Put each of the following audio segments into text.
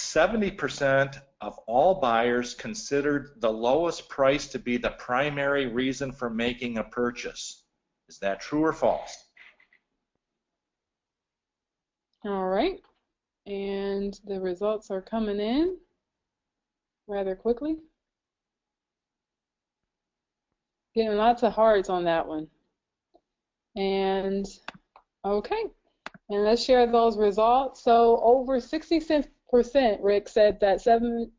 70% of all buyers considered the lowest price to be the primary reason for making a purchase. Is that true or false? All right, and the results are coming in rather quickly. Getting lots of hearts on that one. And okay, and let's share those results. So over 66%, Rick, said that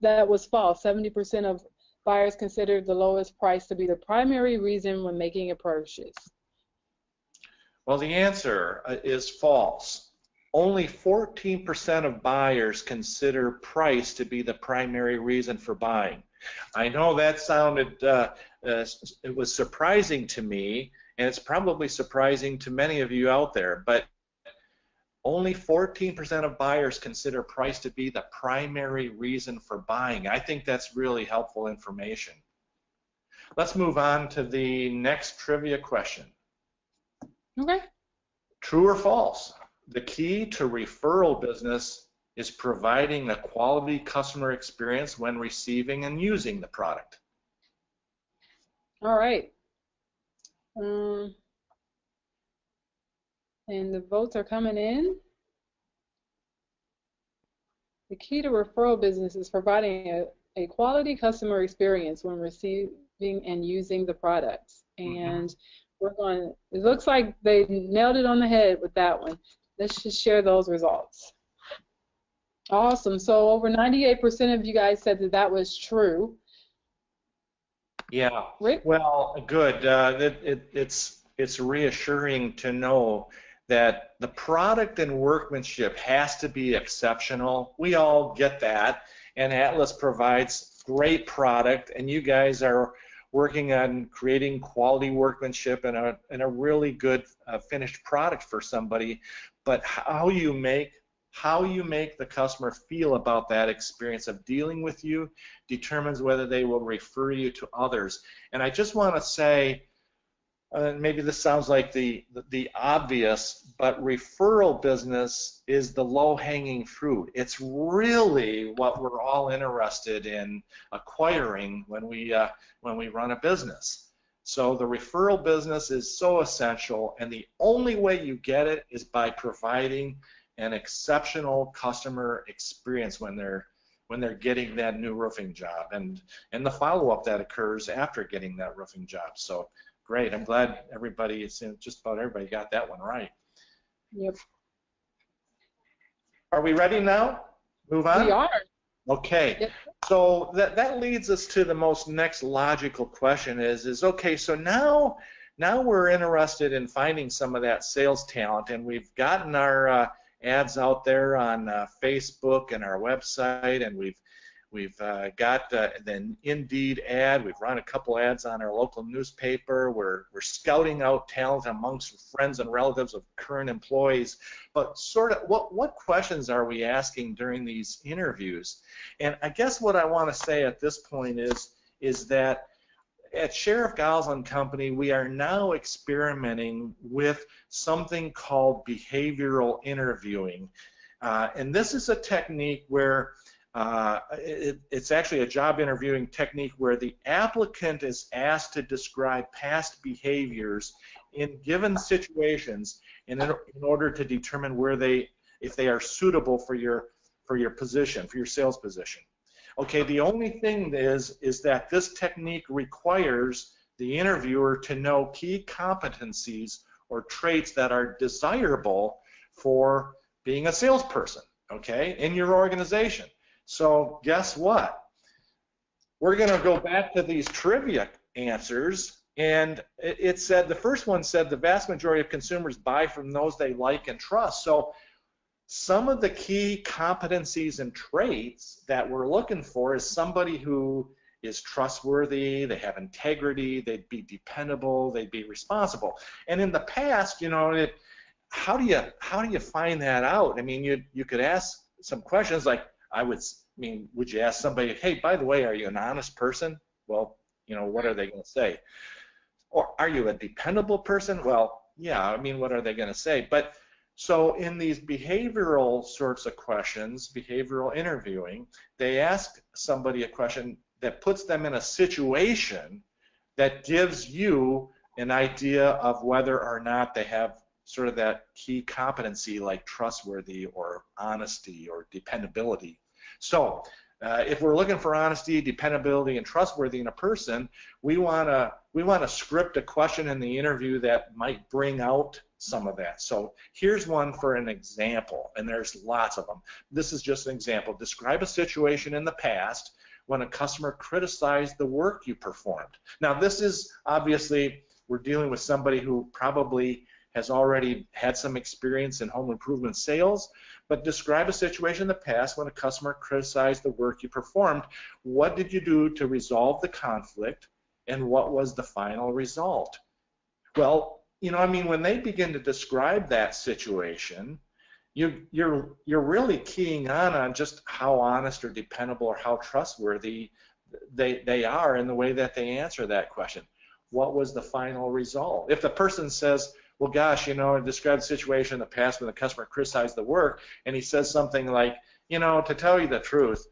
that was false. 70% of buyers considered the lowest price to be the primary reason when making a purchase. Well, the answer is false. Only 14% of buyers consider price to be the primary reason for buying. I know that sounded, it was surprising to me, and it's probably surprising to many of you out there, but only 14% of buyers consider price to be the primary reason for buying. I think that's really helpful information. Let's move on to the next trivia question. Okay. True or false? The key to referral business is providing a quality customer experience when receiving and using the product. All right. And the votes are coming in. The key to referral business is providing a quality customer experience when receiving and using the products. And we're going, it looks like they nailed it on the head with that one. Let's just share those results. Awesome. So over 98% of you guys said that that was true. Yeah. Rick? Well, good. It's reassuring to know that the product and workmanship has to be exceptional. We all get that, and Atlas provides great product, and you guys are working on creating quality workmanship and a really good finished product for somebody. But how you make the customer feel about that experience of dealing with you determines whether they will refer you to others. And I just want to say, maybe this sounds like the obvious, but referral business is the low-hanging fruit. It's really what we're all interested in acquiring when we run a business. So the referral business is so essential, and the only way you get it is by providing an exceptional customer experience when they're getting that new roofing job, and the follow-up that occurs after getting that roofing job. So great. I'm glad everybody, just about everybody got that one right. Yep. Are we ready now? Move on? We are. Okay. Yep. So that leads us to the next logical question is okay, so now we're interested in finding some of that sales talent, and we've gotten our ads out there on Facebook and our website, and we've got the Indeed ad. We've run a couple ads on our local newspaper. We're scouting out talent amongst friends and relatives of current employees. But sort of what questions are we asking during these interviews? And I guess what I want to say at this point is that at Sheriff Giles & Company, we are now experimenting with something called behavioral interviewing. And this is a technique where it's actually a job interviewing technique where the applicant is asked to describe past behaviors in given situations in order to determine if they are suitable for your position, for your sales position. Okay, the only thing is that this technique requires the interviewer to know key competencies or traits that are desirable for being a salesperson, okay, in your organization. So guess what? We're going to go back to these trivia answers, and it said, the first one said the vast majority of consumers buy from those they like and trust. So some of the key competencies and traits that we're looking for is somebody who is trustworthy, they have integrity, they'd be dependable, they'd be responsible. And in the past, you know, how do you find that out? I mean, you could ask some questions like, would you ask somebody, hey, by the way, are you an honest person? Well, you know, what are they going to say? Or are you a dependable person? Well, yeah, I mean, what are they going to say? But So in these behavioral sorts of questions, behavioral interviewing, they ask somebody a question that puts them in a situation that gives you an idea of whether or not they have sort of that key competency like trustworthy or honesty or dependability. So if we're looking for honesty, dependability, and trustworthy in a person, we want to script a question in the interview that might bring out some of that. So here's one for an example, and there's lots of them. This is just an example. Describe a situation in the past when a customer criticized the work you performed. Now this is obviously, we're dealing with somebody who probably has already had some experience in home improvement sales, but describe a situation in the past when a customer criticized the work you performed. What did you do to resolve the conflict, and what was the final result? Well, I mean, when they begin to describe that situation, you're really keying on just how honest or dependable or how trustworthy they are in the way that they answer that question. What was the final result? If the person says, well, gosh, describe the situation in the past when the customer criticized the work, and he says something like, to tell you the truth,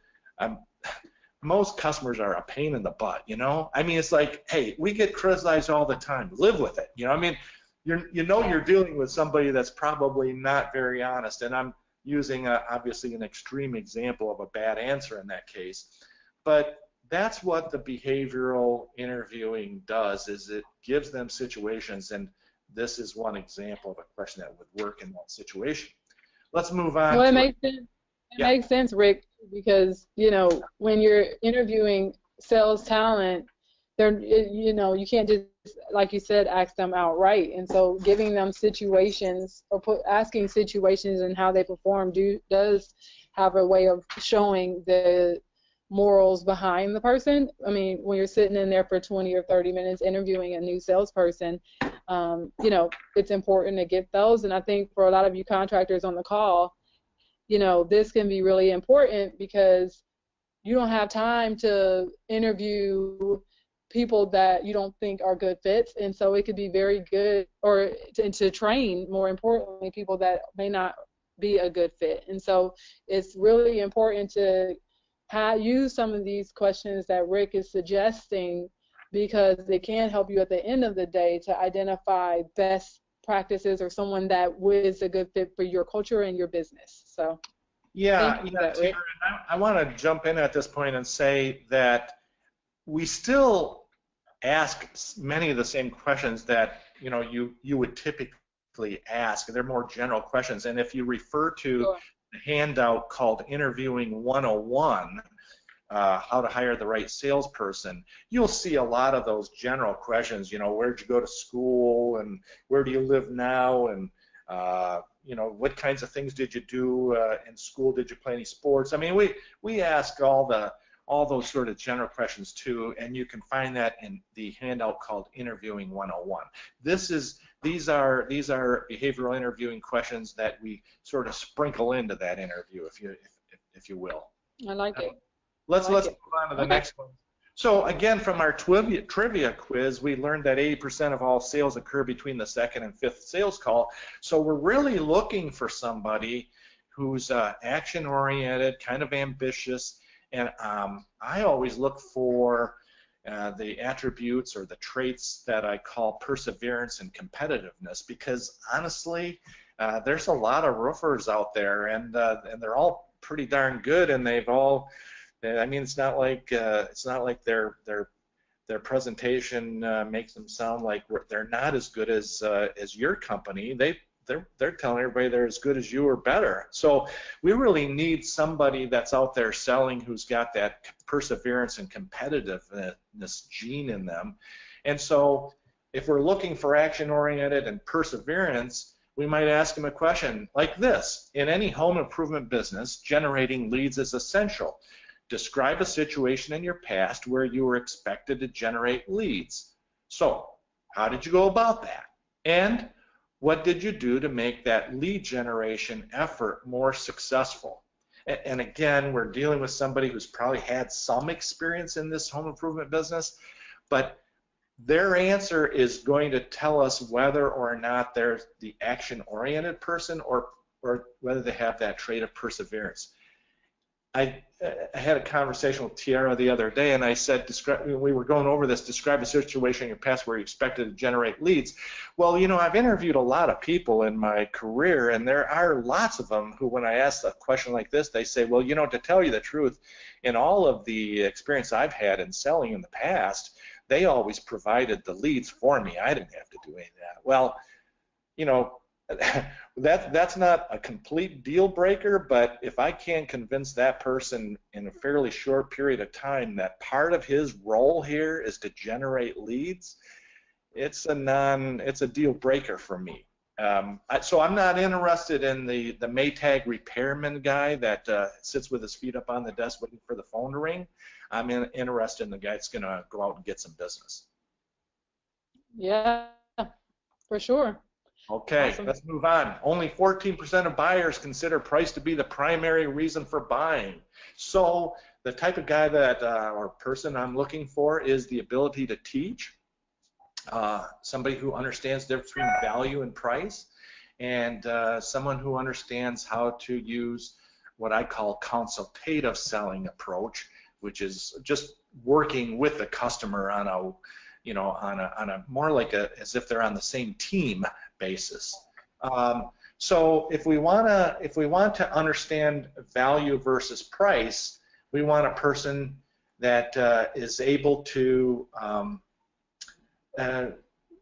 most customers are a pain in the butt, I mean, it's like, hey, we get criticized all the time. Live with it, I mean, you're dealing with somebody that's probably not very honest, and I'm using obviously an extreme example of a bad answer in that case, but that's what the behavioral interviewing does, is it gives them situations, and this is one example of a question that would work in that situation. Let's move on. Well, it makes sense. It makes sense, Rick, because when you're interviewing sales talent, you can't just, like you said, ask them outright. And so giving them situations or asking situations and how they perform does have a way of showing the morals behind the person. I mean, when you're sitting in there for 20 or 30 minutes interviewing a new salesperson, it's important to get those. And I think for a lot of you contractors on the call, this can be really important because you don't have time to interview people that you don't think are good fits, and so it could be very good, or to train, more importantly, people that may not be a good fit. And so it's really important to use some of these questions that Rick is suggesting, because they can help you at the end of the day to identify best practices or someone that is a good fit for your culture and your business. So yeah, Tara, I want to jump in at this point and say that we still ask many of the same questions that you would typically ask. They're more general questions, and if you refer to the handout called Interviewing 101, how to hire the right salesperson, you'll see a lot of those general questions. Where'd you go to school, and where do you live now, and what kinds of things did you do in school? Did you play any sports? I mean, we ask all those sort of general questions too, and you can find that in the handout called Interviewing 101. These are behavioral interviewing questions that we sort of sprinkle into that interview, if you will. I like it. Let's move on to the next one. So again, from our trivia quiz, we learned that 80% of all sales occur between the second and fifth sales call. So we're really looking for somebody who's action-oriented, kind of ambitious, and I always look for the attributes or the traits that I call perseverance and competitiveness, because honestly, there's a lot of roofers out there, and they're all pretty darn good, and they've all, I mean, it's not like their presentation makes them sound like they're not as good as your company. They're telling everybody they're as good as you or better. So we really need somebody that's out there selling who's got that perseverance and competitiveness gene in them. And so if we're looking for action-oriented and perseverance, we might ask them a question like this. In any home improvement business, generating leads is essential. Describe a situation in your past where you were expected to generate leads. So how did you go about that? And what did you do to make that lead generation effort more successful? And again, we're dealing with somebody who's probably had some experience in this home improvement business, but their answer is going to tell us whether or not they're the action-oriented person or whether they have that trait of perseverance. I had a conversation with Tiara the other day, and I said, we were going over this, describe a situation in your past where you expected to generate leads. Well, you know, I've interviewed a lot of people in my career, and there are lots of them who, when I ask a question like this, they say, well, you know, to tell you the truth, in all of the experience I've had in selling in the past, they always provided the leads for me. I didn't have to do any of that. Well, you know, that's not a complete deal breaker, but if I can convince that person in a fairly short period of time that part of his role here is to generate leads, it's a deal breaker for me. So I'm not interested in the Maytag repairman guy that sits with his feet up on the desk waiting for the phone to ring. I'm interested in the guy that's going to go out and get some business. Yeah, for sure. Okay, awesome. Let's move on. Only 14% of buyers consider price to be the primary reason for buying. So the type of guy that or person I'm looking for is the ability to teach, somebody who understands the difference between value and price, and someone who understands how to use what I call consultative selling approach, which is just working with the customer on a, you know, on a more like as if they're on the same team basis. So if we want to understand value versus price, we want a person that is able to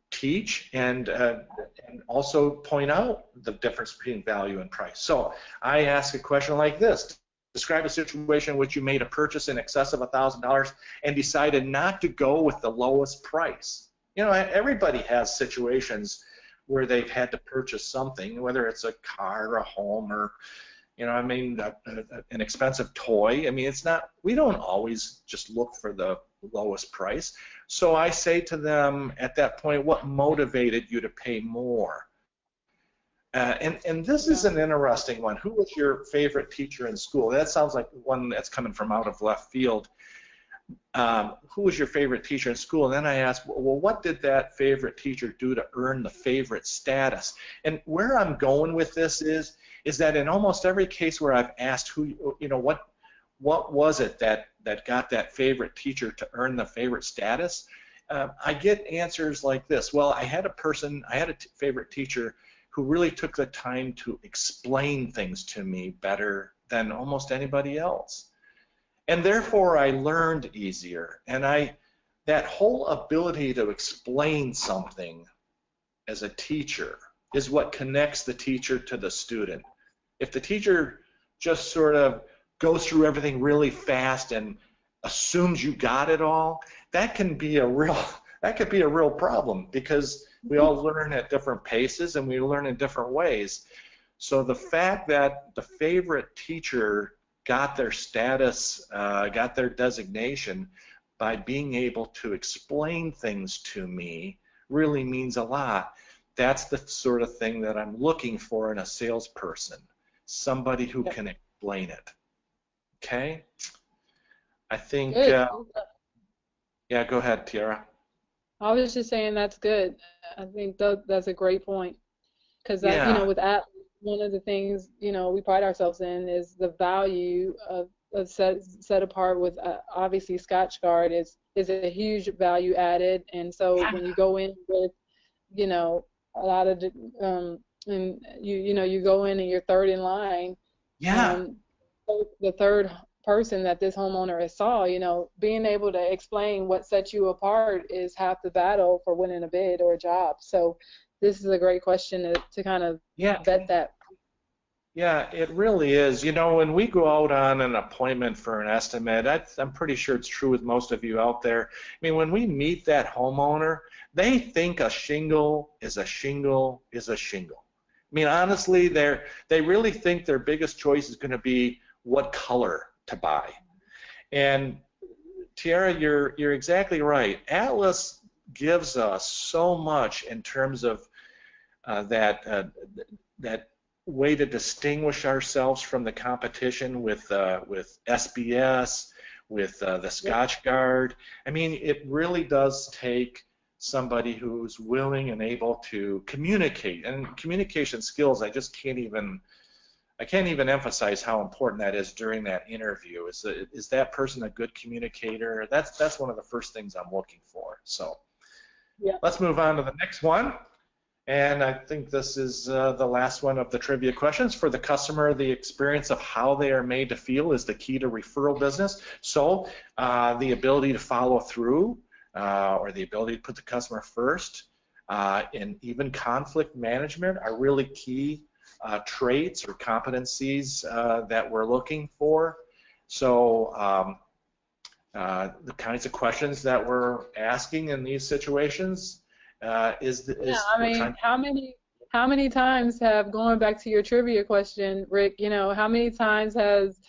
teach and also point out the difference between value and price. So I ask a question like this: describe a situation in which you made a purchase in excess of $1,000 and decided not to go with the lowest price. You know, everybody has situations where they've had to purchase something, whether it's a car, a home, or, you know, I mean, an expensive toy. I mean, it's not, we don't always just look for the lowest price. So I say to them at that point, what motivated you to pay more? And this is an interesting one. Who was your favorite teacher in school? That sounds like one that's coming from out of left field. Who was your favorite teacher in school? And then I asked, well, what did that favorite teacher do to earn the favorite status? And where I'm going with this is that in almost every case where I've asked who, you know, what was it that got that favorite teacher to earn the favorite status, I get answers like this. Well, I had a favorite teacher who really took the time to explain things to me better than almost anybody else. And therefore, I learned easier. And that whole ability to explain something as a teacher is what connects the teacher to the student. If the teacher just sort of goes through everything really fast and assumes you got it all, that could be a real problem, because we all learn at different paces and we learn in different ways. So the fact that the favorite teacher got their status, got their designation by being able to explain things to me really means a lot. That's the sort of thing that I'm looking for in a salesperson, somebody who can explain it. Okay? I think, yeah, go ahead, Tiara. I was just saying that's good. I think that's a great point, because you know, with Atlas, one of the things, you know, we pride ourselves in is the value of set apart with obviously Scotchgard is a huge value added, and so when you go in with, you know, a lot of and you go in and you're third in line, the third person that this homeowner saw, you know, being able to explain what sets you apart is half the battle for winning a bid or a job. So this is a great question to kind of vet that. Yeah, it really is. You know, when we go out on an appointment for an estimate, I'm pretty sure it's true with most of you out there. I mean, when we meet that homeowner, they think a shingle is a shingle is a shingle. I mean, honestly, they really think their biggest choice is going to be what color to buy. And Tiara, you're exactly right. Atlas gives us so much in terms of that way to distinguish ourselves from the competition with SBS, with the Scotchgard. I mean, it really does take somebody who's willing and able to communicate. And communication skills, I can't even emphasize how important that is during that interview. Is that person a good communicator? That's one of the first things I'm looking for. So yeah. Let's move on to the next one. And I think this is the last one of the trivia questions. For the customer, the experience of how they are made to feel is the key to referral business. So the ability to follow through, or the ability to put the customer first, and even conflict management are really key traits or competencies that we're looking for. So the kinds of questions that we're asking in these situations I mean, how many times have, going back to your trivia question, Rick, how many times has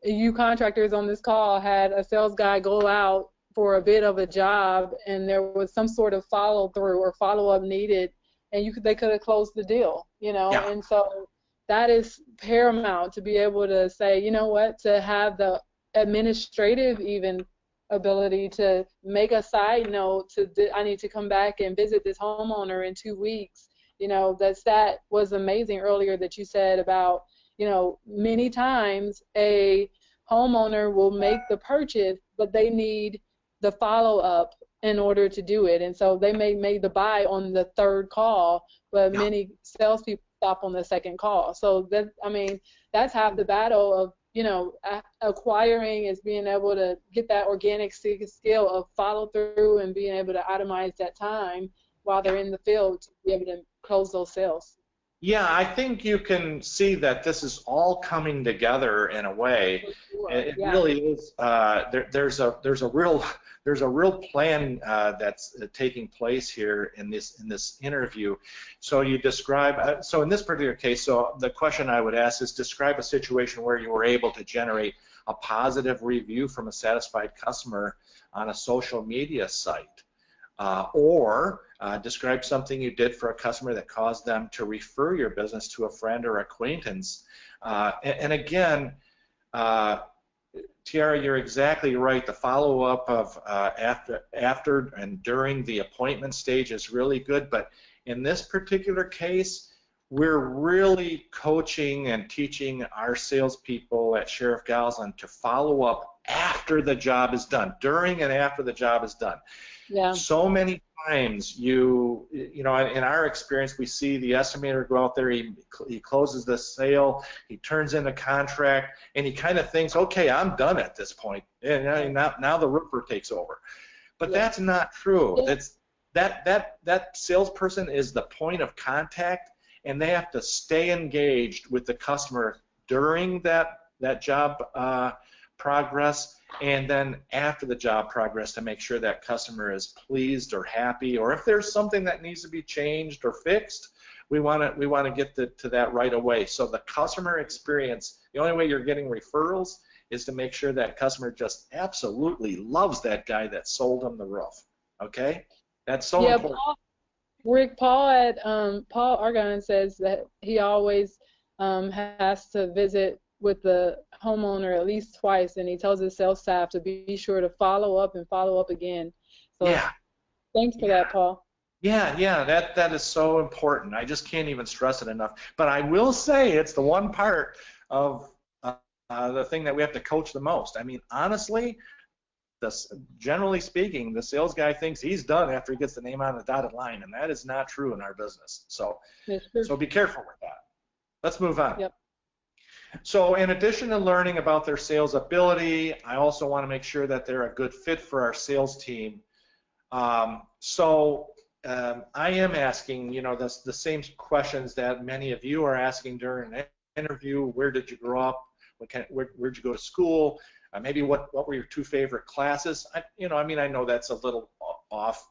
you contractors on this call had a sales guy go out for a bit of a job and there was some sort of follow through or follow up needed, and they could have closed the deal, Yeah. And so that is paramount, to be able to say, you know what, to have the administrative even ability to make a side note I need to come back and visit this homeowner in 2 weeks. That was amazing earlier that you said about, many times a homeowner will make the purchase, but they need the follow-up in order to do it. And so they may make the buy on the third call, but many salespeople stop on the second call. So that's half the battle of acquiring, is being able to get that organic skill of follow through and being able to itemize that time while they're in the field to be able to close those sales. Yeah, I think you can see that this is all coming together in a way. Sure. It really is. There's a real plan that's taking place here in this interview. So you describe. So in this particular case, so the question I would ask is, describe a situation where you were able to generate a positive review from a satisfied customer on a social media site. Or describe something you did for a customer that caused them to refer your business to a friend or acquaintance. And again, Tiara, you're exactly right. The follow-up of after and during the appointment stage is really good. But in this particular case, we're really coaching and teaching our salespeople at Sheriff Gowsland to follow up after the job is done, during and after the job is done. Yeah. So many times, in our experience, we see the estimator go out there, he closes the sale, he turns in a contract, and he kind of thinks, okay, I'm done at this point, and now the roofer takes over. But that's not true. That salesperson is the point of contact, and they have to stay engaged with the customer during that job progress, and then after the job progress, to make sure that customer is pleased or happy, or if there's something that needs to be changed or fixed, we want to get to that right away. So the customer experience, the only way you're getting referrals is to make sure that customer just absolutely loves that guy that sold them the roof. Okay, that's so important. Paul Argon says that he always has to visit with the homeowner at least twice, and he tells his sales staff to be sure to follow up and follow up again. So thanks for that, Paul. Yeah, that is so important. I just can't even stress it enough. But I will say it's the one part of the thing that we have to coach the most. I mean, honestly, generally speaking, the sales guy thinks he's done after he gets the name on the dotted line, and that is not true in our business. So be careful with that. Let's move on. Yep. So in addition to learning about their sales ability, I also want to make sure that they're a good fit for our sales team. I am asking, the same questions that many of you are asking during an interview. Where did you grow up? Where'd you go to school? Maybe what were your 2 favorite classes? I know that's a little off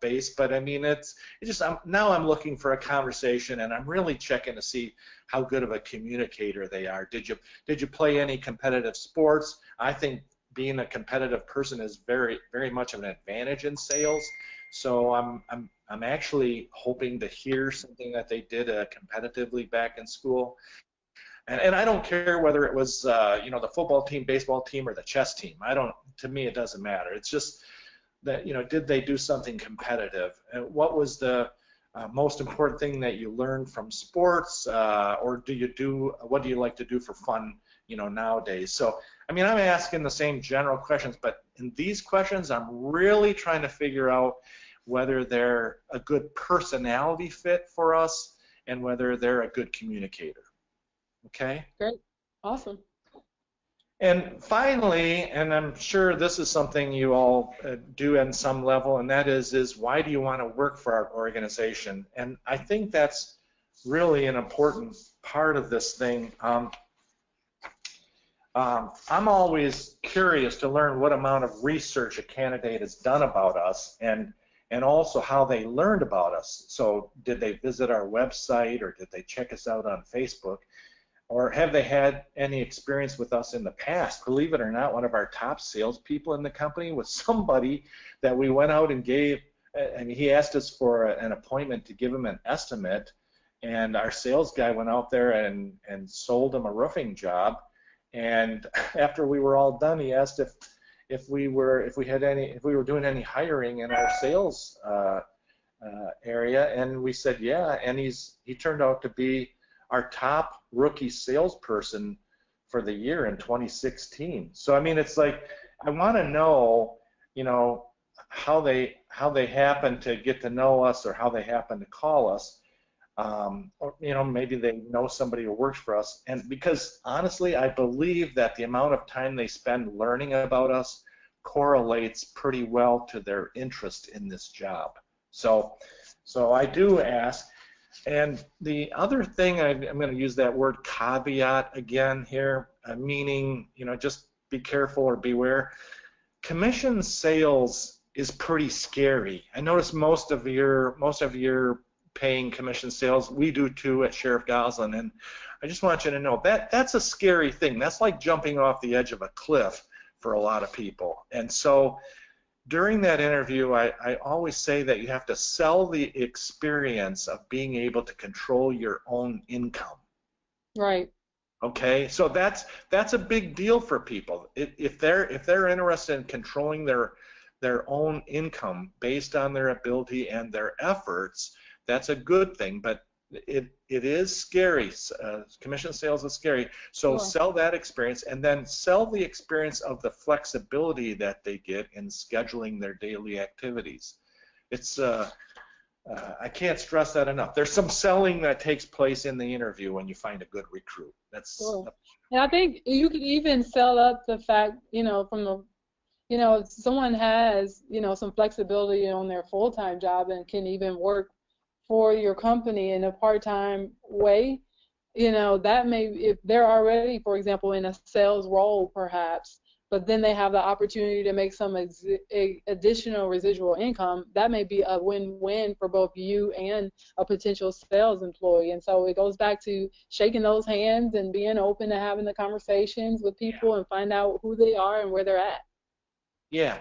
base, but I mean it's just now I'm looking for a conversation, and I'm really checking to see how good of a communicator they are. Did you play any competitive sports? I think being a competitive person is very, very much of an advantage in sales. So I'm actually hoping to hear something that they did competitively back in school. And I don't care whether it was the football team, baseball team, or the chess team. To me it doesn't matter. It's just that, did they do something competitive? What was the most important thing that you learned from sports, or what do you like to do for fun, nowadays? So, I mean, I'm asking the same general questions, but in these questions, I'm really trying to figure out whether they're a good personality fit for us and whether they're a good communicator. Okay? Great. Awesome. And finally, and I'm sure this is something you all do at some level, and that is why do you want to work for our organization? And I think that's really an important part of this thing. I'm always curious to learn what amount of research a candidate has done about us, and also how they learned about us. So did they visit our website, or did they check us out on Facebook? Or have they had any experience with us in the past? Believe it or not, one of our top salespeople in the company was somebody that we went out and gave, and he asked us for an appointment to give him an estimate, and our sales guy went out there and sold him a roofing job. And after we were all done, he asked if we were doing any hiring in our sales area, and we said yeah, and he turned out to be our top rookie salesperson for the year in 2016. So I mean, it's like I want to know, how they happen to get to know us, or how they happen to call us, or maybe they know somebody who works for us. And because honestly, I believe that the amount of time they spend learning about us correlates pretty well to their interest in this job. So I do ask. And the other thing, I'm going to use that word caveat again here, meaning, just be careful or beware. Commission sales is pretty scary. I notice most of your paying commission sales, we do too at Sheriff Goslin, and I just want you to know that that's a scary thing. That's like jumping off the edge of a cliff for a lot of people. And so during that interview, I always say that you have to sell the experience of being able to control your own income. Right. Okay, so that's a big deal for people. If they're interested in controlling their own income based on their ability and their efforts, that's a good thing. But it is scary. Commission sales is scary. So Sure. Sell that experience, and then sell the experience of the flexibility that they get in scheduling their daily activities. It's I can't stress that enough. There's some selling that takes place in the interview when you find a good recruit. That's Sure. And I think you could even sell up the fact, from the, if someone has, some flexibility on their full-time job and can even work for your company in a part-time way, that may, if they're already, for example, in a sales role perhaps, but then they have the opportunity to make some additional residual income, that may be a win-win for both you and a potential sales employee. And so it goes back to shaking those hands and being open to having the conversations with people and find out who they are and where they're at. Yeah.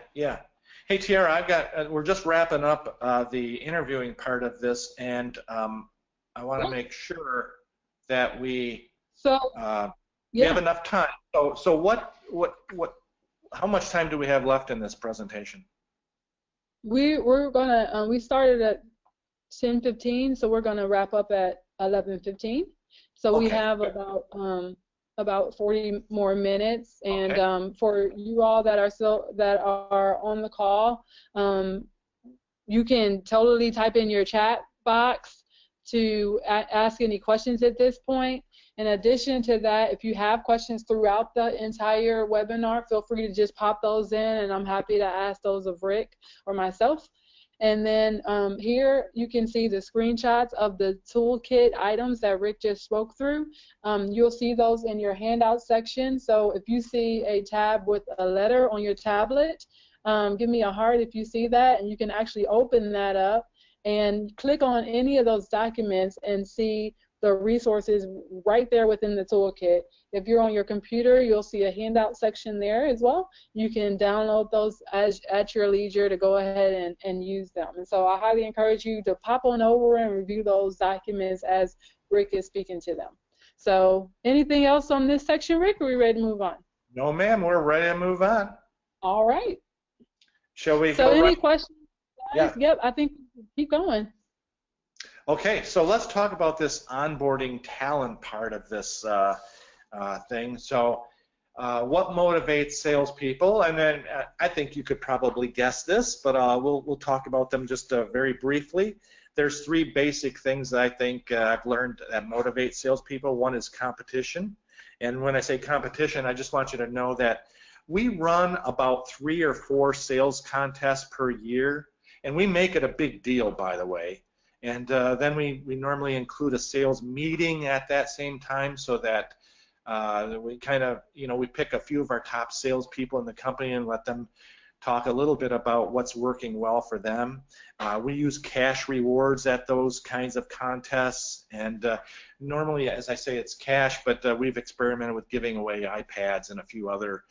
Hey, Tiara, we're just wrapping up the interviewing part of this, and I want to make sure that we have enough time. So how much time do we have left in this presentation? We're gonna we started at 10:15, so we're gonna wrap up at 11:15. So okay. We have about 40 more minutes, and okay. For you all that are on the call, you can totally type in your chat box to ask any questions at this point. In addition to that, if you have questions throughout the entire webinar, feel free to just pop those in, and I'm happy to ask those of Rick or myself. And then here you can see the screenshots of the toolkit items that Rick just spoke through. You'll see those in your handout section. So if you see a tab with a letter on your tablet, give me a heart if you see that, and you can actually open that up and click on any of those documents and see the resources right there within the toolkit. If you're on your computer, you'll see a handout section there as well. You can download those at your leisure to go ahead and use them. And so I highly encourage you to pop on over and review those documents as Rick is speaking to them. So anything else on this section, Rick, or are we ready to move on? No, ma'am, we're ready to move on. All right. Shall we So go any right? questions, guys? Yeah. Yep, I think keep going. Okay, so let's talk about this onboarding talent part of this thing. So what motivates salespeople? And then I think you could probably guess this, but we'll talk about them just very briefly. There's three basic things that I think I've learned that motivate salespeople. One is competition. And when I say competition, I just want you to know that we run about 3 or 4 sales contests per year, and we make it a big deal, by the way. And then we normally include a sales meeting at that same time so that we kind of, we pick a few of our top salespeople in the company and let them talk a little bit about what's working well for them. We use cash rewards at those kinds of contests, and normally, as I say, it's cash, but we've experimented with giving away iPads and a few other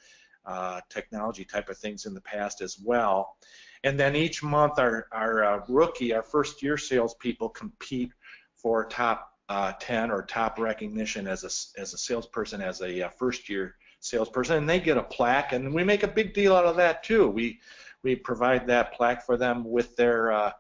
technology type of things in the past as well. And then each month, our first-year salespeople compete for top 10 or top recognition as a salesperson, as a first-year salesperson, and they get a plaque, and we make a big deal out of that too. We provide that plaque for them with their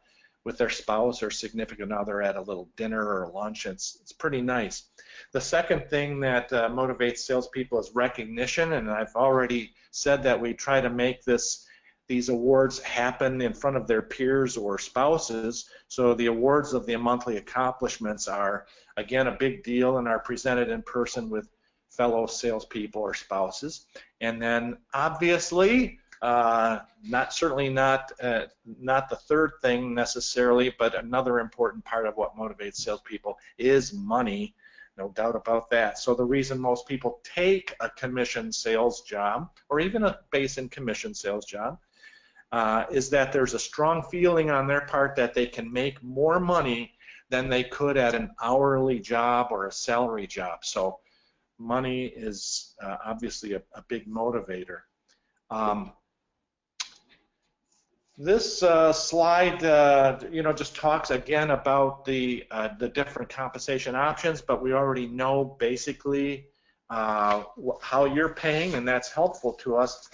spouse or significant other at a little dinner or lunch. It's pretty nice. The second thing that motivates salespeople is recognition, and I've already said that we try to make these awards happen in front of their peers or spouses. So the awards of the monthly accomplishments are, again, a big deal and are presented in person with fellow salespeople or spouses. And then obviously, certainly not the third thing necessarily, but another important part of what motivates salespeople is money. No doubt about that. So the reason most people take a commission sales job, or even a base and commission sales job, is that there's a strong feeling on their part that they can make more money than they could at an hourly job or a salary job. So money is obviously a big motivator. This slide, just talks again about the different compensation options, but we already know basically how you're paying, and that's helpful to us.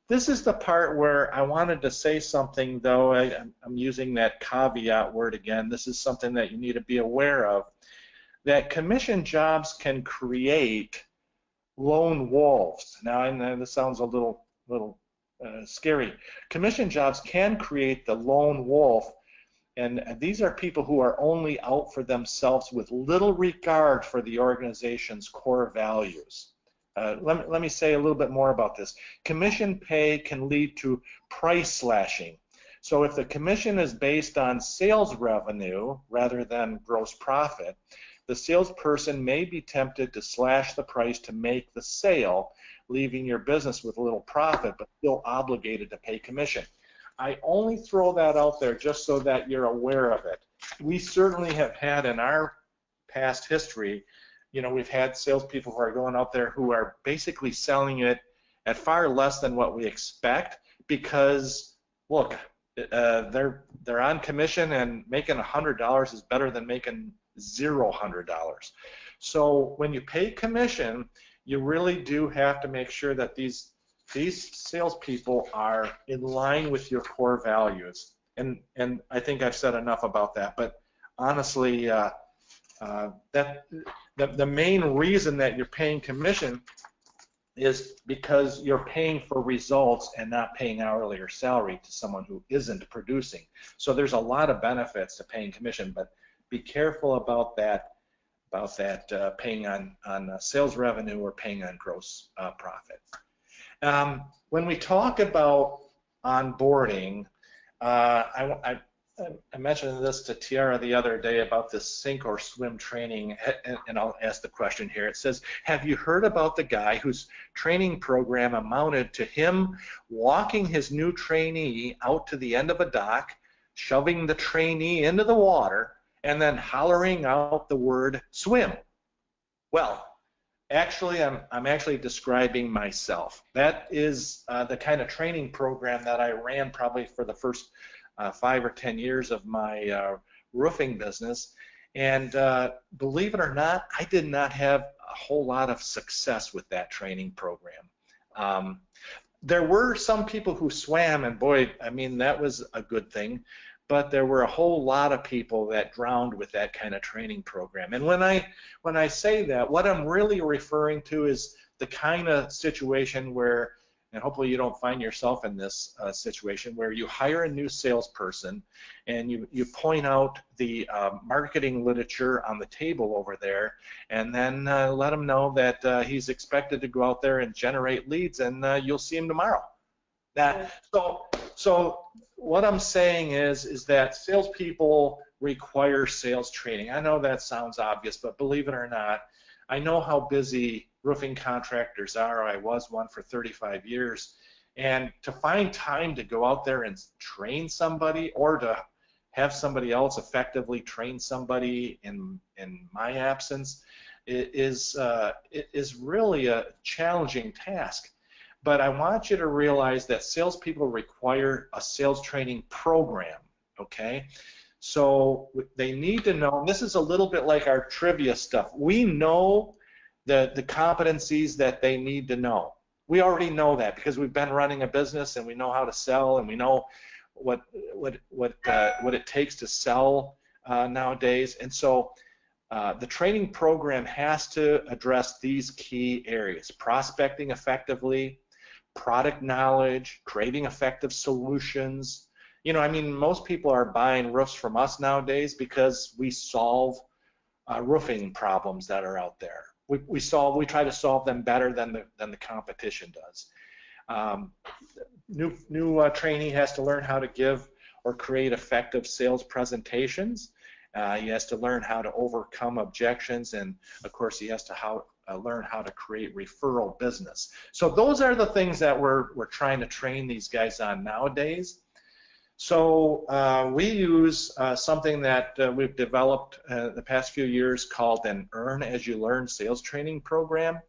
This is the part where I wanted to say something, though. I'm using that caveat word again. This is something that you need to be aware of, that commission jobs can create lone wolves. Now, I know this sounds a little scary. Commission jobs can create the lone wolf, and these are people who are only out for themselves with little regard for the organization's core values. Let me say a little bit more about this. Commission pay can lead to price slashing. So if the commission is based on sales revenue rather than gross profit, the salesperson may be tempted to slash the price to make the sale, leaving your business with little profit but still obligated to pay commission. I only throw that out there just so that you're aware of it. We certainly have had in our past history, we've had salespeople who are going out there who are basically selling it at far less than what we expect because, look, they're on commission, and making $100 is better than making $0. So when you pay commission, you really do have to make sure that these salespeople are in line with your core values. And I think I've said enough about that. But honestly, the main reason that you're paying commission is because you're paying for results and not paying hourly or salary to someone who isn't producing. So there's a lot of benefits to paying commission, but be careful about that paying on sales revenue or paying on gross profit. When we talk about onboarding, I mentioned this to Tiara the other day about this sink or swim training, and I'll ask the question here. It says, have you heard about the guy whose training program amounted to him walking his new trainee out to the end of a dock, shoving the trainee into the water, and then hollering out the word swim? Well, actually, I'm actually describing myself. That is the kind of training program that I ran probably for the first 5 or 10 years of my roofing business, and believe it or not, I did not have a whole lot of success with that training program. there were some people who swam, and boy, I mean, that was a good thing. But there were a whole lot of people that drowned with that kind of training program. And when I say that, what I'm really referring to is the kind of situation where, and hopefully you don't find yourself in this situation, where you hire a new salesperson and you point out the marketing literature on the table over there, and then let him know that he's expected to go out there and generate leads, and you'll see him tomorrow. So what I'm saying is that salespeople require sales training. I know that sounds obvious, but believe it or not, I know how busy roofing contractors are. I was one for 35 years. And to find time to go out there and train somebody, or to have somebody else effectively train somebody in my absence, is really a challenging task. But I want you to realize that salespeople require a sales training program, okay? So they need to know, and this is a little bit like our trivia stuff. We know the competencies that they need to know. We already know that because we've been running a business, and we know how to sell, and we know what it takes to sell nowadays. And so the training program has to address these key areas: prospecting effectively, product knowledge, creating effective solutions. You know, I mean, most people are buying roofs from us nowadays because we solve roofing problems that are out there. We try to solve them better than the competition does. New trainee has to learn how to give or create effective sales presentations. He has to learn how to overcome objections, and of course he has to learn how to create referral business. So those are the things that we're trying to train these guys on nowadays. So we use something that we've developed the past few years called an Earn As You Learn sales training program.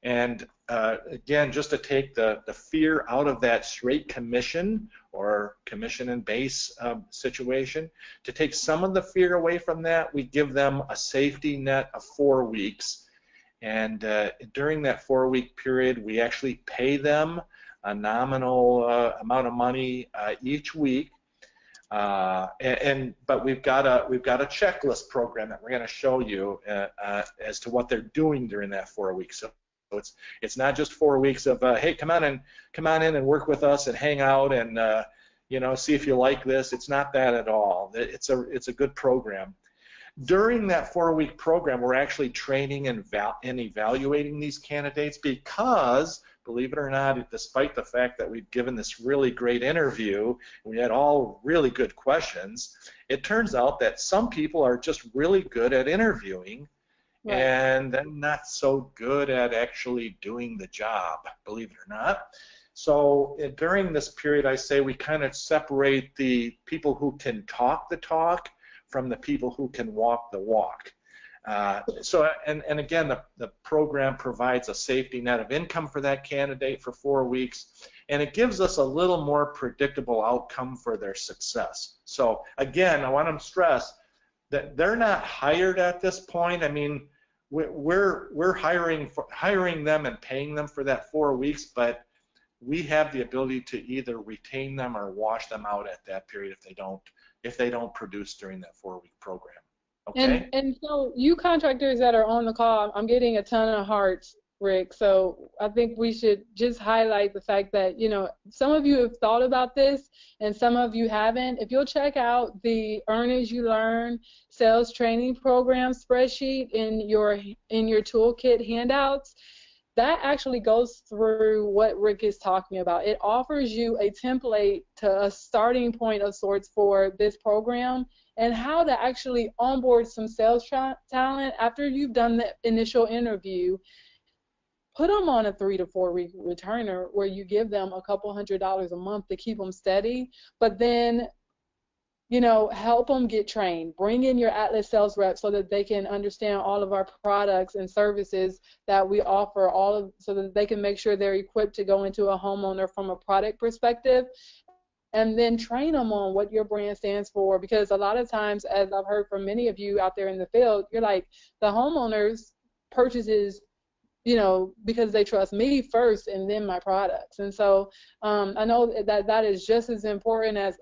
And again, just to take the fear out of that straight commission or commission and base situation, to take some of the fear away from that, we give them a safety net of 4 weeks. And during that 4-week period, we actually pay them a nominal amount of money each week. But we've got a checklist program that we're going to show you as to what they're doing during that 4 weeks. So it's not just 4 weeks of hey, come on in and work with us and hang out and you know, see if you like this. It's not that at all. It's a good program. During that 4-week program, we're actually training and evaluating these candidates because, believe it or not, despite the fact that we've given this really great interview, and we had all really good questions, it turns out that some people are just really good at interviewing, right, and then not so good at actually doing the job, believe it or not. So during this period, I say we kind of separate the people who can talk the talk from the people who can walk the walk. And again, the program provides a safety net of income for that candidate for 4 weeks, and it gives us a little more predictable outcome for their success. So again, I want to stress that they're not hired at this point. I mean, we're hiring them and paying them for that 4 weeks, but we have the ability to either retain them or wash them out at that period if they don't produce during that 4-week program. Okay. And so you contractors that are on the call, I'm getting a ton of hearts, Rick. So I think we should just highlight the fact that, you know, some of you have thought about this and some of you haven't. If you'll check out the Earn As You Learn sales training program spreadsheet in your toolkit handouts, that actually goes through what Rick is talking about. It offers you a template to a starting point of sorts for this program and how to actually onboard some sales talent after you've done the initial interview. Put them on a 3 to 4 week retainer where you give them a couple $100s a month to keep them steady, but then, you know, help them get trained. Bring in your Atlas sales rep so that they can understand all of our products and services that we offer, so that they can make sure they're equipped to go into a homeowner from a product perspective, and then train them on what your brand stands for. Because a lot of times, as I've heard from many of you out there in the field, you're like, the homeowners purchases because they trust me first and then my products. And so I know that is just as important as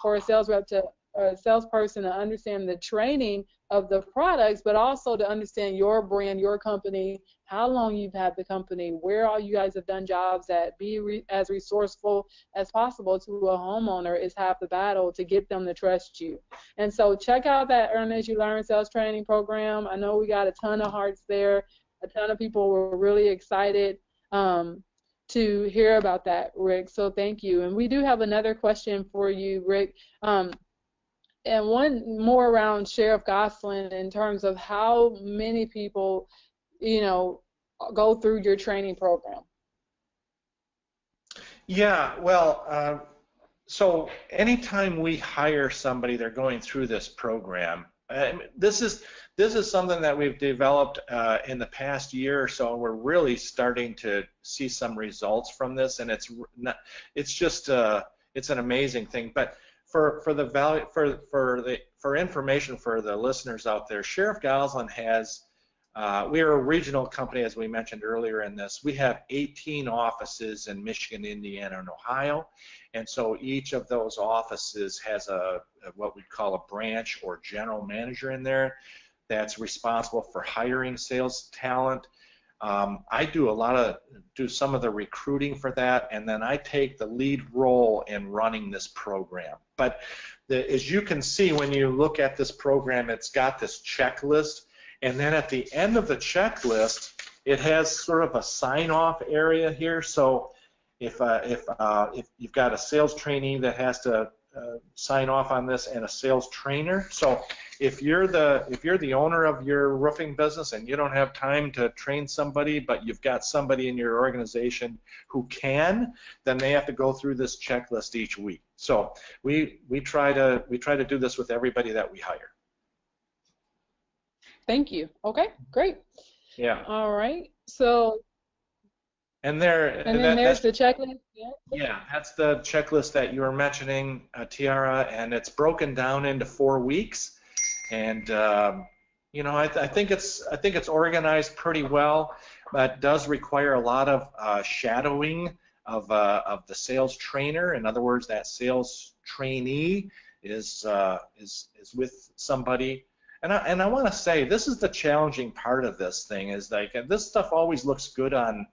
for a sales rep to a salesperson to understand the training of the products, but also to understand your brand, your company, how long you've had the company, where all you guys have done jobs at. Be as resourceful as possible to a homeowner is half the battle to get them to trust you. And so check out that Earn As You Learn sales training program. I know we got a ton of hearts there. A ton of people were really excited to hear about that, Rick. So thank you. And we do have another question for you, Rick. And one more around Sheriff Gosselin in terms of how many people, go through your training program. Yeah, well, so anytime we hire somebody, they're going through this program. This is something that we've developed in the past year or so. We're really starting to see some results from this, and it's an amazing thing. But for information for the listeners out there, Sheriff Gosselin has. We are a regional company, as we mentioned earlier in this. We have 18 offices in Michigan, Indiana, and Ohio, and so each of those offices has what we call a branch or general manager in there that's responsible for hiring sales talent. I do some of the recruiting for that, and then I take the lead role in running this program. But as you can see, when you look at this program, it's got this checklist. And then at the end of the checklist, it has sort of a sign-off area here. So if you've got a sales trainee that has to sign off on this, and a sales trainer. So if you're the owner of your roofing business and you don't have time to train somebody, but you've got somebody in your organization who can, then they have to go through this checklist each week. So we try to do this with everybody that we hire. Thank you. Okay, great. Yeah. All right. So. And then there's the checklist. Yeah, that's the checklist that you were mentioning, Tiara, and it's broken down into 4 weeks. And I think it's organized pretty well, but it does require a lot of shadowing of the sales trainer. In other words, that sales trainee is with somebody. And I want to say, this is the challenging part of this thing, is like this stuff always looks good on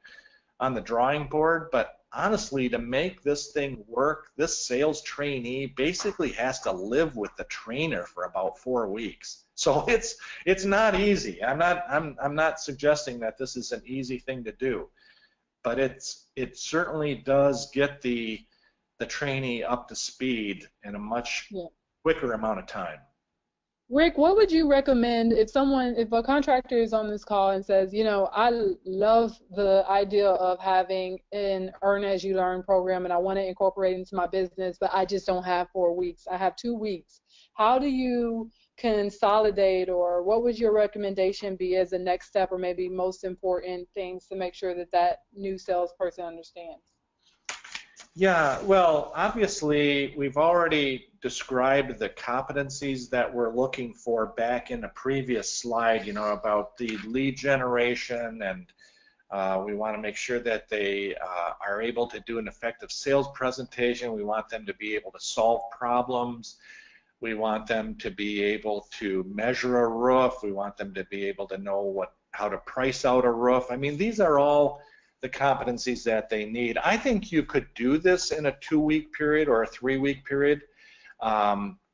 the drawing board, but honestly, to make this thing work, this sales trainee basically has to live with the trainer for about 4 weeks. So it's not easy. I'm not suggesting that this is an easy thing to do, but it certainly does get the trainee up to speed in a much quicker amount of time. Rick, what would you recommend if a contractor is on this call and says, I love the idea of having an Earn As You Learn program and I want to incorporate it into my business, but I just don't have 4 weeks. I have 2 weeks. How do you consolidate, or what would your recommendation be as a next step, or maybe most important things to make sure that new salesperson understands? Yeah, well, obviously, we've already described the competencies that we're looking for back in the previous slide, about the lead generation, and we want to make sure that they are able to do an effective sales presentation. We want them to be able to solve problems. We want them to be able to measure a roof. We want them to be able to know how to price out a roof. I mean, these are all the competencies that they need. I think you could do this in a 2-week period or a 3-week period.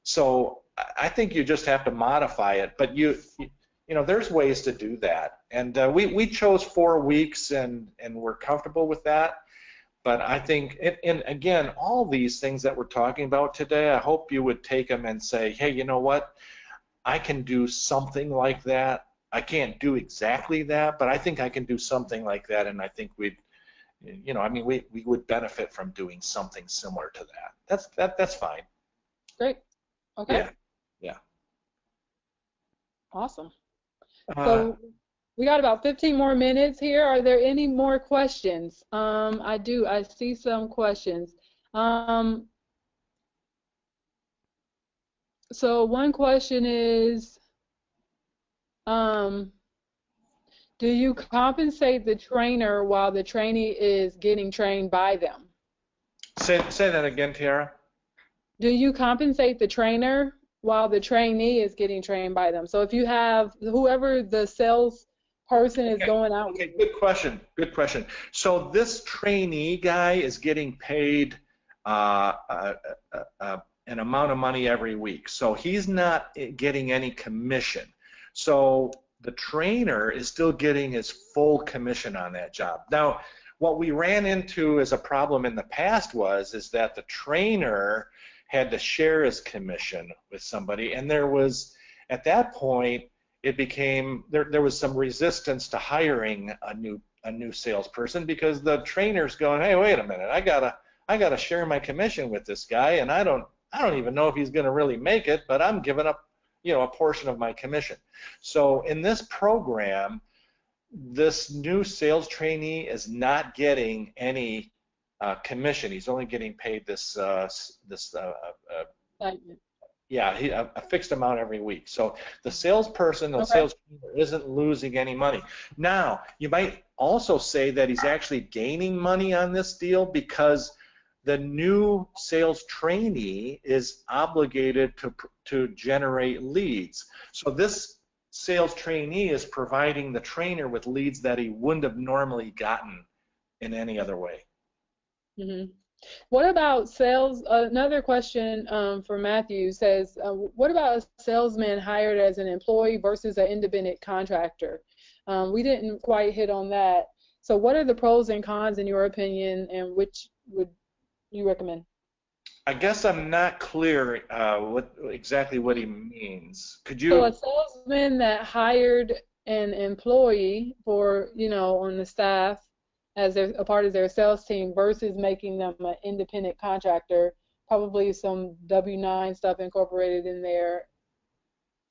So I think you just have to modify it, but there's ways to do that. And we chose 4 weeks, and we're comfortable with that. But I think, and again, all these things that we're talking about today, I hope you would take them and say, hey, you know what? I can do something like that. I can't do exactly that, but I think I can do something like that, and I think we would benefit from doing something similar to that. That's fine. Great. Okay. Yeah. Awesome. So we got about 15 more minutes here. Are there any more questions? I see some questions. So one question is, do Do you compensate the trainer while the trainee is getting trained by them? Say that again, Tiara. Do you compensate the trainer while the trainee is getting trained by them? So if you have whoever the sales person is going out. Okay, good question. Good question. So this trainee guy is getting paid an amount of money every week. So he's not getting any commission. So the trainer is still getting his full commission on that job. Now, what we ran into as a problem in the past is that the trainer had to share his commission with somebody, and there was, at that point, it became, there was some resistance to hiring a new salesperson, because the trainer's going, hey, wait a minute, I gotta share my commission with this guy, and I don't even know if he's going to really make it, but I'm giving up, a portion of my commission. So in this program, this new sales trainee is not getting any commission. He's only getting paid a fixed amount every week. So the salesperson, the sales trainer, isn't losing any money. Now, you might also say that he's actually gaining money on this deal, because the new sales trainee is obligated to generate leads. So this sales trainee is providing the trainer with leads that he wouldn't have normally gotten in any other way. Mm-hmm. What about sales? Another question for Matthew says, what about a salesman hired as an employee versus an independent contractor? We didn't quite hit on that. So what are the pros and cons in your opinion, and which would you recommend? I guess I'm not clear exactly what he means. Could you? So a salesman that hired an employee for, on the staff as a part of their sales team versus making them an independent contractor, probably some W-9 stuff incorporated in there.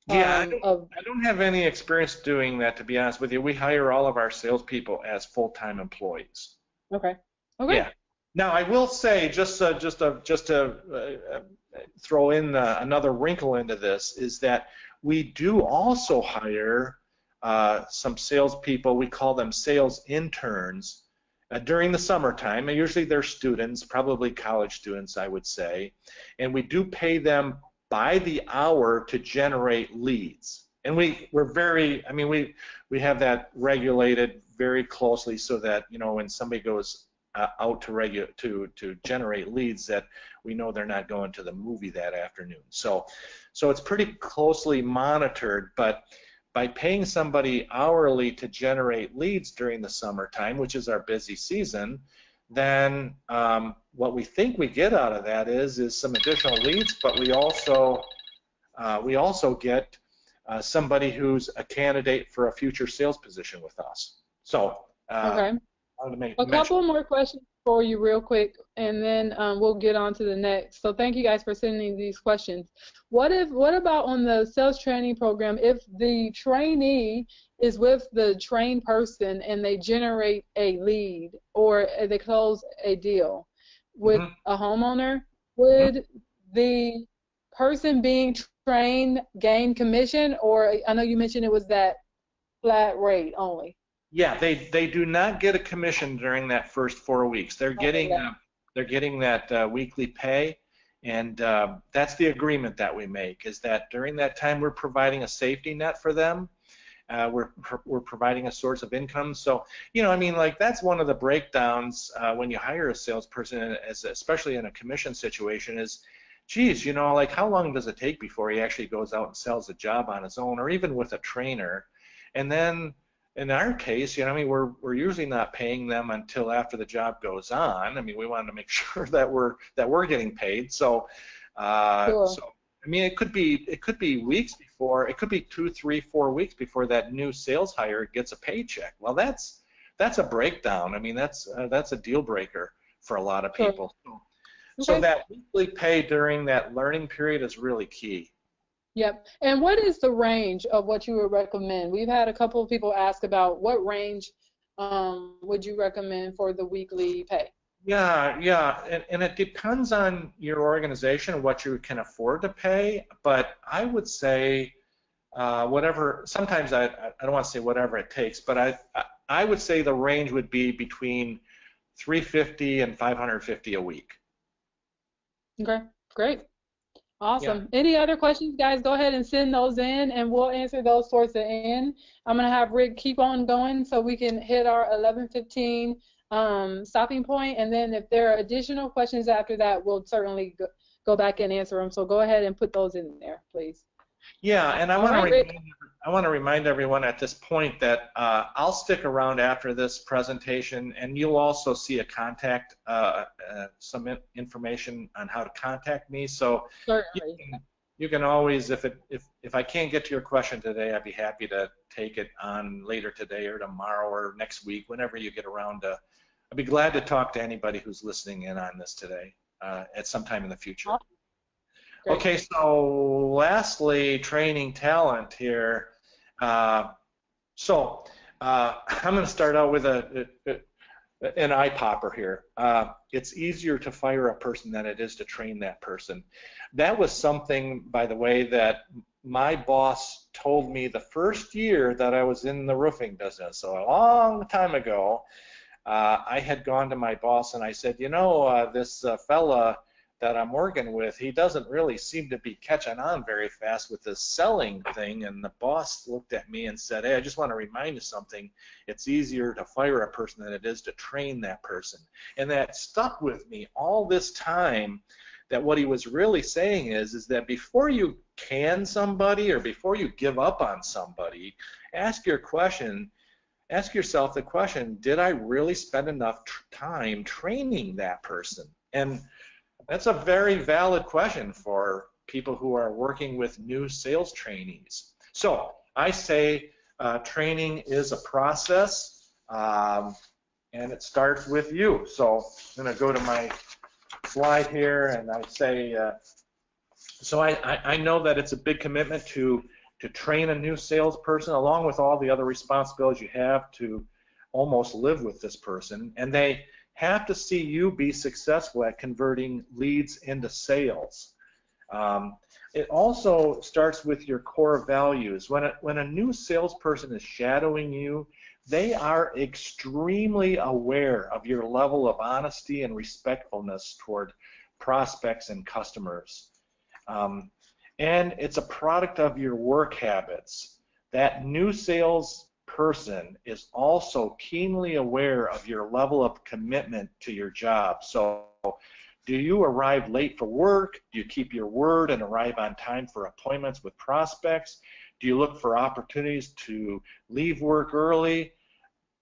Yeah, I don't have any experience doing that, to be honest with you. We hire all of our salespeople as full-time employees. Okay. Okay. Yeah. Now, I will say, just to throw in another wrinkle into this, is that we do also hire some salespeople. We call them sales interns during the summertime. And usually they're students, probably college students, I would say, and we do pay them by the hour to generate leads. And we're very, we have that regulated very closely, so that when somebody goes out to generate leads, that we know they're not going to the movie that afternoon. So it's pretty closely monitored. But by paying somebody hourly to generate leads during the summertime, which is our busy season, then what we think we get out of that is some additional leads, but we also get somebody who's a candidate for a future sales position with us. So okay. A couple more questions for you real quick, and then we'll get on to the next. So thank you guys for sending these questions. What about on the sales training program, if the trainee is with the trained person and they generate a lead or they close a deal with a homeowner, would the person being trained gain commission, or I know you mentioned it was that flat rate only? Yeah, they do not get a commission during that first 4 weeks. They're getting that weekly pay, and that's the agreement that we make, is that during that time we're providing a safety net for them. We're providing a source of income. So that's one of the breakdowns when you hire a salesperson, especially in a commission situation, is, geez, how long does it take before he actually goes out and sells a job on his own, or even with a trainer? And then in our case, we're usually not paying them until after the job goes on. We want to make sure that we're getting paid. So, sure. It could be weeks before. It could be 2, 3, 4 weeks before that new sales hire gets a paycheck. Well, that's a breakdown. That's a deal breaker for a lot of people. Sure. So that weekly pay during that learning period is really key. Yep. And what is the range of what you would recommend? We've had a couple of people ask about what range would you recommend for the weekly pay? Yeah, and it depends on your organization, what you can afford to pay, but I would say whatever. Sometimes I don't want to say whatever it takes, but I would say the range would be between 350 and 550 a week. Okay, great. Yeah. Awesome. Any other questions, guys? Go ahead and send those in, and we'll answer those towards the end. I'm going to have Rick keep on going so we can hit our 11:15 stopping point, and then if there are additional questions after that, we'll certainly go back and answer them. So go ahead and put those in there, please. Yeah, and I want to remind everyone at this point that I'll stick around after this presentation, and you'll also see a contact, some information on how to contact me. So you can always, if I can't get to your question today, I'd be happy to take it on later today or tomorrow or next week, whenever you get around to. I'd be glad to talk to anybody who's listening in on this today at some time in the future. Awesome. Great. Okay, so lastly, training talent here. I'm going to start out with an eye popper here. It's easier to fire a person than it is to train that person. That was something, by the way, that my boss told me the first year that I was in the roofing business. So a long time ago, I had gone to my boss and I said, you know, this fella that I'm working with, he doesn't really seem to be catching on very fast with this selling thing. And the boss looked at me and said, hey, I just want to remind you something. It's easier to fire a person than it is to train that person. And that stuck with me all this time, that what he was really saying is that before you can somebody or before you give up on somebody, ask yourself the question, did I really spend enough time training that person? And that's a very valid question for people who are working with new sales trainees. So I say training is a process, and it starts with you. So I'm going to go to my slide here, and I say, so I know that it's a big commitment to train a new salesperson, along with all the other responsibilities you have to almost live with this person, and they have to see you be successful at converting leads into sales. It also starts with your core values. When a new salesperson is shadowing you, they are extremely aware of your level of honesty and respectfulness toward prospects and customers. And it's a product of your work habits. That new sales person is also keenly aware of your level of commitment to your job. So do you arrive late for work? Do you keep your word and arrive on time for appointments with prospects? Do you look for opportunities to leave work early?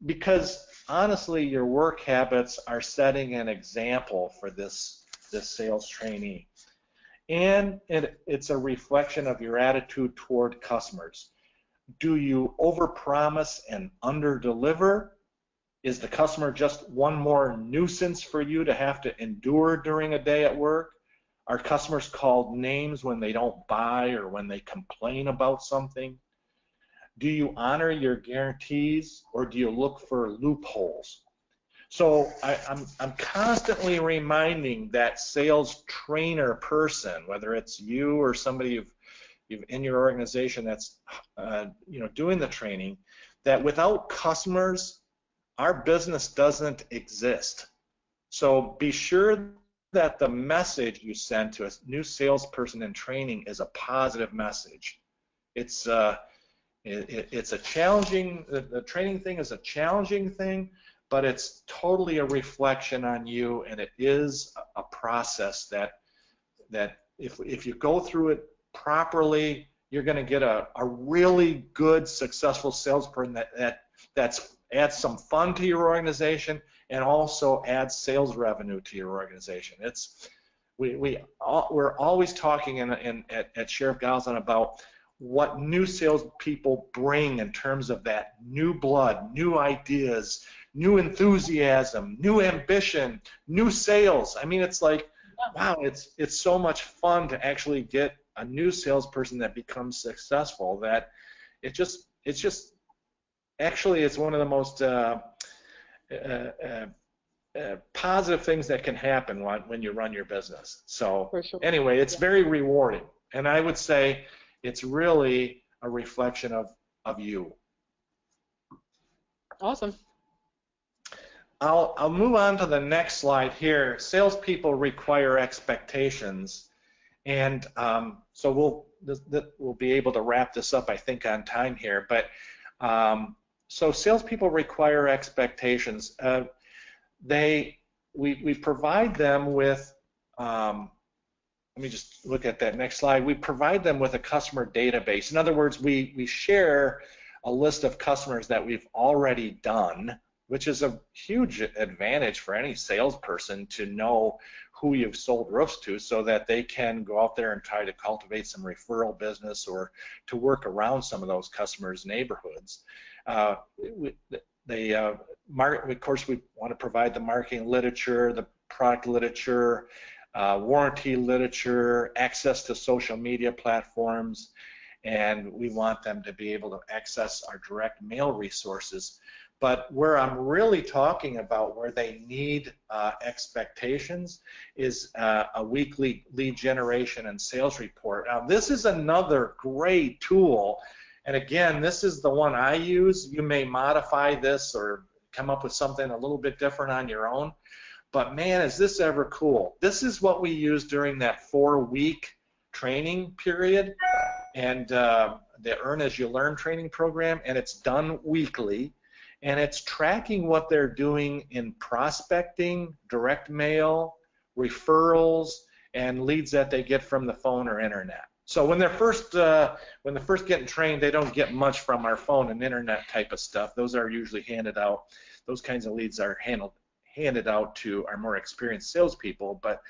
Because honestly, your work habits are setting an example for this sales trainee. And it's a reflection of your attitude toward customers. Do you overpromise and underdeliver? Is the customer just one more nuisance for you to have to endure during a day at work? Are customers called names when they don't buy or when they complain about something? Do you honor your guarantees, or do you look for loopholes? So I'm constantly reminding that sales trainer person, whether it's you or somebody you've in your organization that's doing the training, that without customers, our business doesn't exist. So be sure that the message you send to a new salesperson in training is a positive message. It's a challenging, the training thing is a challenging thing, but it's totally a reflection on you, and it is a process that if you go through it properly, you're going to get a really good, successful salesperson that adds some fun to your organization and also adds sales revenue to your organization. We're always talking at Sheriff Goslin about what new salespeople bring in terms of that new blood, new ideas, new enthusiasm, new ambition, new sales. I mean, it's like, wow, it's so much fun to actually get a new salesperson that becomes successful, that it's one of the most positive things that can happen when you run your business. So for sure. Anyway, it's very rewarding, and I would say it's really a reflection of you. Awesome. I'll move on to the next slide here. Salespeople require expectations, and so we'll be able to wrap this up, I think, on time here. But so salespeople require expectations. We provide them with. Let me just look at that next slide. We provide them with a customer database. In other words, we share a list of customers that we've already done, which is a huge advantage for any salesperson to know who you've sold roofs to, so that they can go out there and try to cultivate some referral business or to work around some of those customers' neighborhoods. Of course, we want to provide the marketing literature, the product literature, warranty literature, access to social media platforms, and we want them to be able to access our direct mail resources. But where I'm really talking about where they need expectations is a weekly lead generation and sales report. Now, this is another great tool, and again, this is the one I use. You may modify this or come up with something a little bit different on your own, but man, is this ever cool. This is what we use during that 4-week training period, and the Earn As You Learn training program, and it's done weekly. And it's tracking what they're doing in prospecting, direct mail, referrals, and leads that they get from the phone or internet. So when they're first getting trained, they don't get much from our phone and internet type of stuff. Those are usually handed out. Those kinds of leads are handed out to our more experienced salespeople. But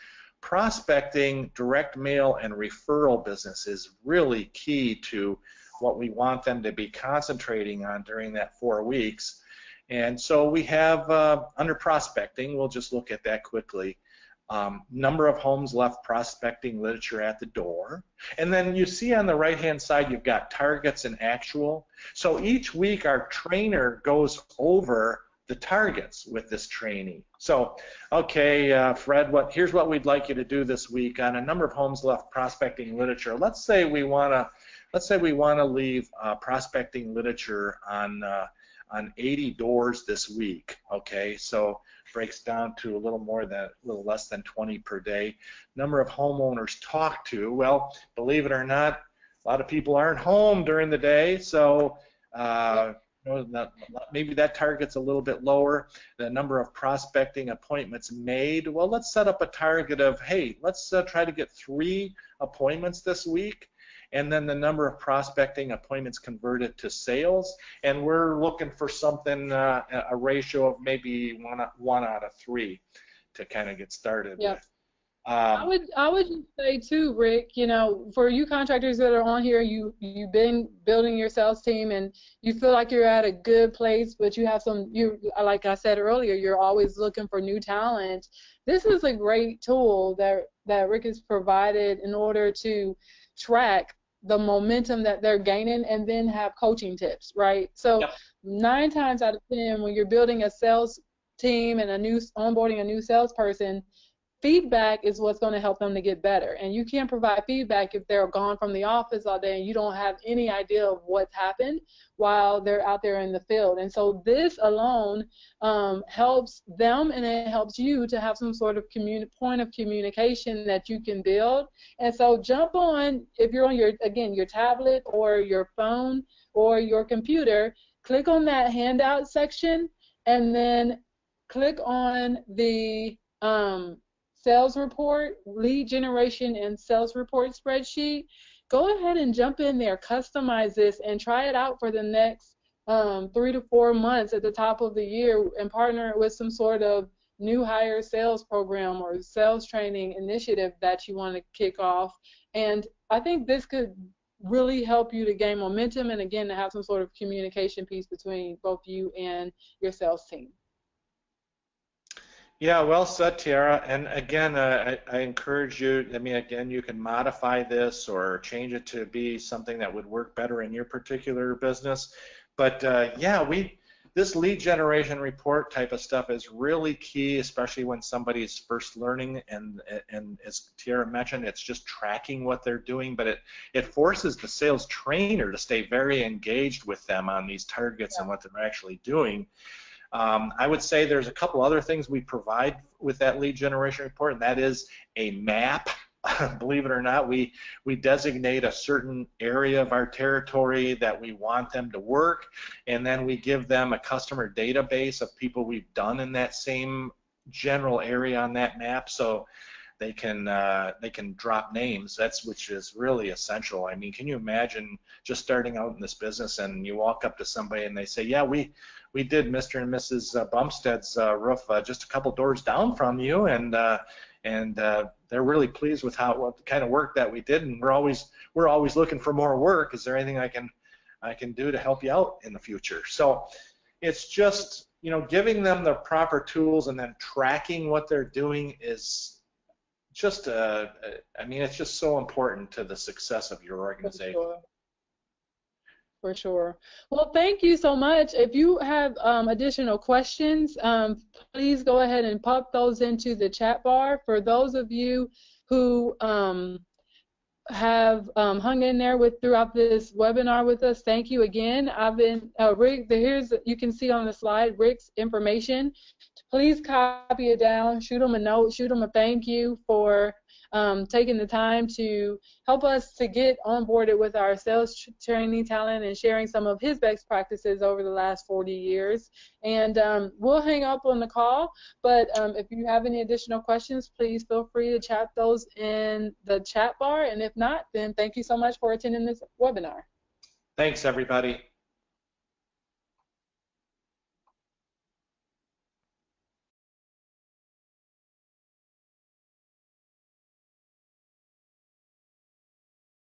prospecting, direct mail, and referral business is really key to what we want them to be concentrating on during that 4 weeks. And so we have, under prospecting, we'll just look at that quickly, number of homes left prospecting literature at the door. And then you see on the right-hand side, you've got targets and actual. So each week, our trainer goes over the targets with this trainee. So, okay, Fred, here's what we'd like you to do this week on a number of homes left prospecting literature. Let's say we want to leave prospecting literature on 80 doors this week. Okay, so breaks down to a little less than 20 per day. Number of homeowners talked to. Well, believe it or not, a lot of people aren't home during the day, so maybe that target's a little bit lower. The number of prospecting appointments made. Well, let's set up a target of, hey, let's try to get 3 appointments this week. And then the number of prospecting appointments converted to sales, and we're looking for something, a ratio of maybe one out of 3 to kind of get started with. I would just say too, Rick, for you contractors that are on here, you've been building your sales team and you feel like you're at a good place, but you have like I said earlier, you're always looking for new talent. This is a great tool that Rick has provided in order to track the momentum that they're gaining and then have coaching tips, right? So 9 times out of 10, when you're building a sales team and onboarding a new salesperson, feedback is what's going to help them to get better. And you can't provide feedback if they're gone from the office all day and you don't have any idea of what's happened while they're out there in the field. And so this alone helps them, and it helps you to have some sort of point of communication that you can build. And so jump on, if you're on your tablet or your phone or your computer, click on that handout section and then click on the sales report, lead generation, and sales report spreadsheet. Go ahead and jump in there, customize this, and try it out for the next 3 to 4 months at the top of the year, and partner with some sort of new hire sales program or sales training initiative that you want to kick off. And I think this could really help you to gain momentum and, again, to have some sort of communication piece between both you and your sales team. Yeah, well said, Tiara. And again, I encourage you, again, you can modify this or change it to be something that would work better in your particular business. But yeah, this lead generation report type of stuff is really key, especially when somebody's first learning, and as Tiara mentioned, it's just tracking what they're doing, but it forces the sales trainer to stay very engaged with them on these targets and what they're actually doing. I would say there's a couple other things we provide with that lead generation report, and that is a map. Believe it or not, we designate a certain area of our territory that we want them to work, and then we give them a customer database of people we've done in that same general area on that map, so they can drop names. Which is really essential. I mean, can you imagine just starting out in this business and you walk up to somebody and they say, yeah, we did Mr. and Mrs. Bumstead's roof just a couple doors down from you, and they're really pleased with what kind of work that we did, and we're always looking for more work. Is there anything I can do to help you out in the future? So it's just, giving them the proper tools and then tracking what they're doing is just I mean, it's just so important to the success of your organization. For sure. Well, thank you so much. If you have additional questions, please go ahead and pop those into the chat bar. For those of you who have hung in there throughout this webinar with us, thank you again. I've been Rick. You can see on the slide Rick's information. Please copy it down. Shoot him a note. Shoot him a thank you for taking the time to help us to get onboarded with our sales training talent and sharing some of his best practices over the last 40 years. And we'll hang up on the call, but if you have any additional questions, please feel free to chat those in the chat bar. And if not, then thank you so much for attending this webinar. Thanks, everybody.